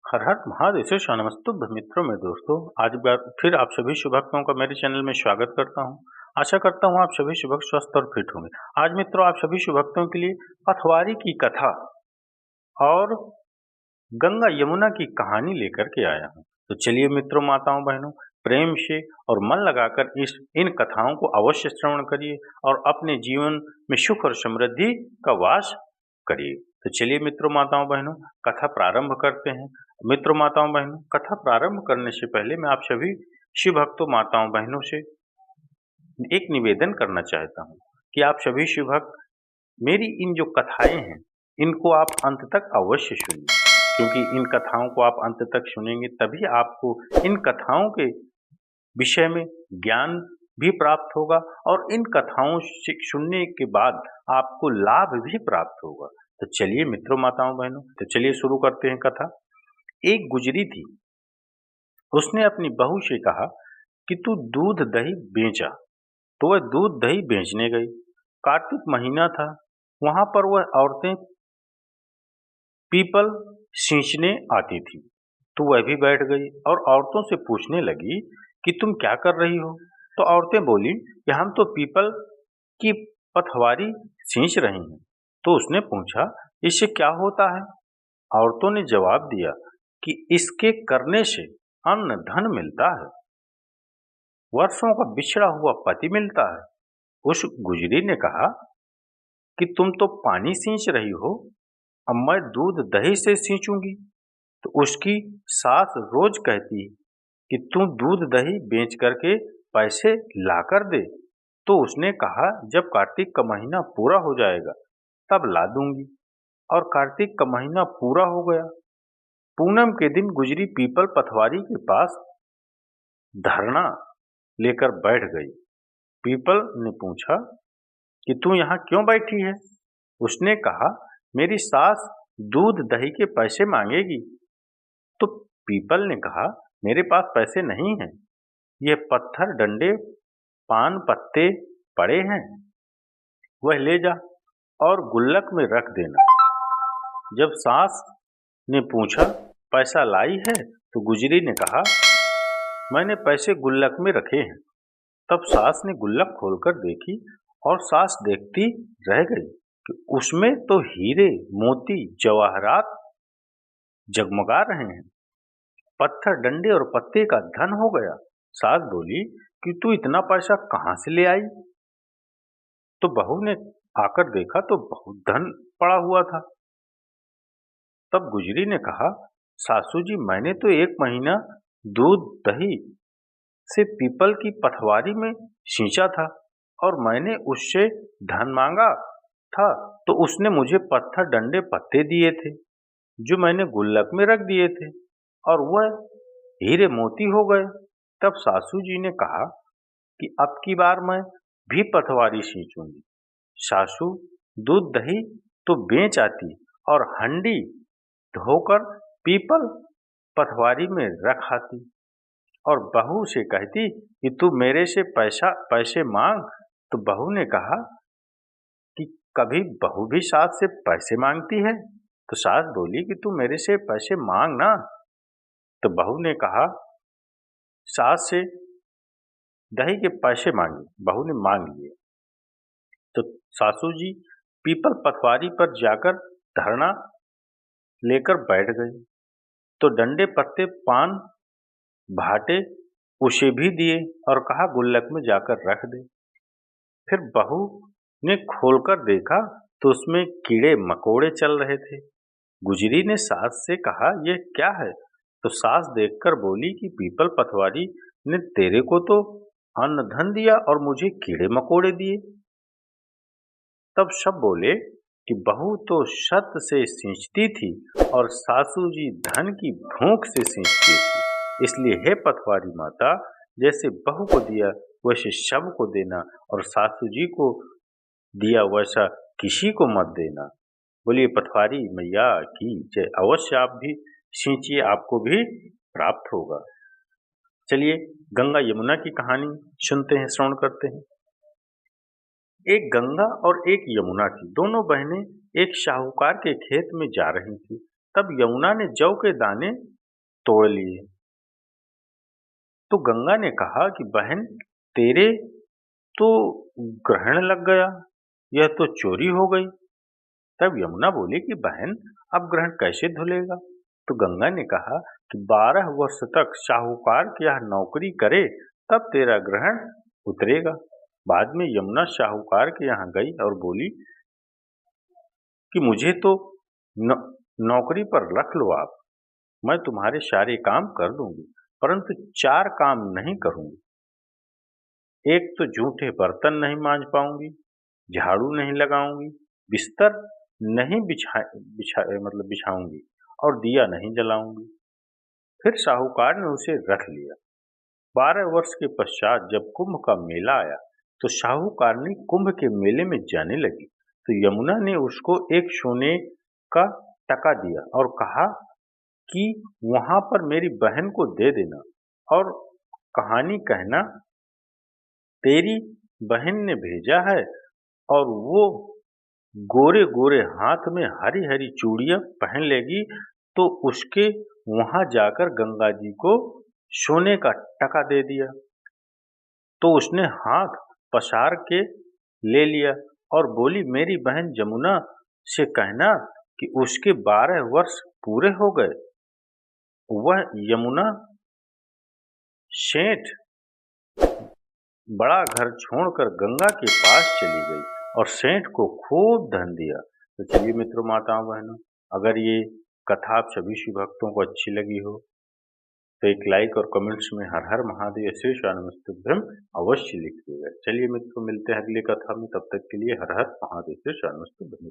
हर हर महादेव नमस्तुभ्य मित्रों में दोस्तों। आज बार फिर आप सभी शुभ भक्तों का मेरे चैनल में स्वागत करता हूं। आशा करता हूं आप सभी शुभ भक्त स्वस्थ और फिट होंगे। आज मित्रों आप सभी शुभ भक्तों के लिए पथवारी की कथा और गंगा यमुना की कहानी लेकर के आया हूं। तो चलिए मित्रों, माताओं, बहनों, प्रेम से और मन लगाकर इन कथाओं को अवश्य श्रवण करिए और अपने जीवन में सुख और समृद्धि का वास करिए। तो चलिए मित्रों, माताओं, बहनों, कथा प्रारंभ करते हैं। मित्रों, माताओं, बहनों, कथा प्रारंभ करने से पहले मैं आप सभी शिव भक्तों, माताओं, बहनों से एक निवेदन करना चाहता हूँ कि आप सभी शिव भक्त मेरी इन जो कथाएं हैं इनको आप अंत तक अवश्य सुनिए, क्योंकि इन कथाओं को आप अंत तक सुनेंगे तभी आपको इन कथाओं के विषय में ज्ञान भी प्राप्त होगा और इन कथाओं से सुनने के बाद आपको लाभ भी प्राप्त होगा। तो चलिए मित्रों, माताओं, बहनों, तो चलिए शुरू करते हैं कथा। एक गुजरी थी, उसने अपनी बहू से कहा कि तू दूध दही बेचा। तो वह दूध दही बेचने गई। कार्तिक महीना था, वहां पर वह औरतें पीपल सींचने आती थी। तो वह भी बैठ गई और औरतों से पूछने लगी कि तुम क्या कर रही हो। तो औरतें बोली कि हम तो पीपल की पथवारी सींच रही हैं। तो उसने पूछा, इससे क्या होता है। औरतों ने जवाब दिया कि इसके करने से अन्न धन मिलता है, वर्षों का बिछड़ा हुआ पति मिलता है। उस गुजरी ने कहा कि तुम तो पानी सींच रही हो, अब मैं दूध दही से सींचूंगी। तो उसकी सास रोज कहती कि तू दूध दही बेच करके पैसे ला कर दे। तो उसने कहा जब कार्तिक का महीना पूरा हो जाएगा तब ला दूंगी। और कार्तिक का महीना पूरा हो गया। पूनम के दिन गुजरी पीपल पथवारी के पास धरना लेकर बैठ गई। पीपल ने पूछा कि तू यहाँ क्यों बैठी है। उसने कहा मेरी सास दूध दही के पैसे मांगेगी। तो पीपल ने कहा मेरे पास पैसे नहीं हैं, ये पत्थर डंडे पान पत्ते पड़े हैं, वह ले जा और गुल्लक में रख देना। जब सास ने पूछा पैसा लाई है, तो गुजरी ने कहा मैंने पैसे गुल्लक में रखे हैं। तब सास ने गुल्लक खोलकर देखी और सास देखती रह गई कि उसमें तो हीरे मोती जवाहरात जगमगा रहे हैं। पत्थर डंडे और पत्ते का धन हो गया। सास बोली कि तू इतना पैसा कहाँ से ले आई। तो बहू ने आकर देखा तो बहुत धन पड़ा हुआ था। तब गुजरी ने कहा सासू जी, मैंने तो एक महीना दूध दही से पीपल की पथवारी में सींचा था और मैंने उससे धन मांगा था। तो उसने मुझे पत्थर डंडे पत्ते दिए थे जो मैंने गुल्लक में रख दिए थे और वह हीरे मोती हो गए। तब सासू जी ने कहा कि अब की बार मैं भी पथवारी सींचूंगी। सासू दूध दही तो बेच आती और हंडी धोकर पीपल पथवारी में रख आती और बहू से कहती कि तू मेरे से पैसे मांग। तो बहू ने कहा कि कभी बहू भी सास से पैसे मांगती है। तो सास बोली कि तू मेरे से पैसे मांग ना। तो बहू ने कहा सास से दही के पैसे मांगे। बहू ने मांग लिए। तो सासू जी पीपल पथवारी पर जाकर धरना लेकर बैठ गई। तो डंडे पत्ते पान भाटे उसे भी दिए और कहा गुल्लक में जाकर रख दे। फिर बहू ने खोलकर देखा तो उसमें कीड़े मकोड़े चल रहे थे। गुजरी ने सास से कहा यह क्या है। तो सास देखकर बोली कि पीपल पथवारी ने तेरे को तो अन्न धन दिया और मुझे कीड़े मकोड़े दिए। तब सब बोले कि बहू तो शत से सींचती थी और सासू जी धन की भूख से सींचती थी। इसलिए हे पथवारी माता, जैसे बहू को दिया वैसे सब को देना और सासू जी को दिया वैसा किसी को मत देना। बोलिए पथवारी मैया की जय। अवश्य आप भी सींचिए, आपको भी प्राप्त होगा। चलिए गंगा यमुना की कहानी सुनते हैं, श्रवण करते हैं। एक गंगा और एक यमुना थी। दोनों बहनें एक साहूकार के खेत में जा रही थी। तब यमुना ने जौ के दाने तोड़ लिए। तो गंगा ने कहा कि बहन, तेरे तो ग्रहण लग गया, यह तो चोरी हो गई। तब यमुना बोली कि बहन, अब ग्रहण कैसे धुलेगा? तो गंगा ने कहा कि 12 वर्ष तक साहूकार के यहाँ नौकरी करे, तब तेरा ग्रहण उतरेगा। बाद में यमुना साहूकार के यहाँ गई और बोली कि मुझे तो नौकरी पर रख लो आप, मैं तुम्हारे सारे काम कर दूंगी, परंतु 4 काम नहीं करूंगी। एक तो जूठे बर्तन नहीं मांज पाऊंगी, झाड़ू नहीं लगाऊंगी, बिस्तर नहीं बिछाऊंगी और दिया नहीं जलाऊंगी। फिर साहूकार ने उसे रख लिया। 12 वर्ष के पश्चात जब कुंभ का मेला आया, तो साहूकारनी कुंभ के मेले में जाने लगी। तो यमुना ने उसको एक सोने का टका दिया और कहा कि वहां पर मेरी बहन को दे देना और कहानी कहना तेरी बहन ने भेजा है, और वो गोरे गोरे हाथ में हरी हरी चूड़ियां पहन लेगी, तो उसके वहां जाकर गंगा जी को सोने का टका दे दिया। तो उसने हाथ पसार के ले लिया और बोली, मेरी बहन जमुना से कहना कि उसके 12 वर्ष पूरे हो गए। वह यमुना सेठ बड़ा घर छोड़कर गंगा के पास चली गई और सेठ को खूब धन दिया। तो चलिए मित्रों, माताओं बहनों, अगर ये कथा आप सभी शिव भक्तों को अच्छी लगी हो तो एक लाइक और कमेंट्स में हर हर महादेव शेष नमस्तुभ्यम अवश्य लिखिएगा। चलिए मित्रों, मिलते हैं अगली कथा में, तब तक के लिए हर हर महादेव शेष नमस्तुभ्यम।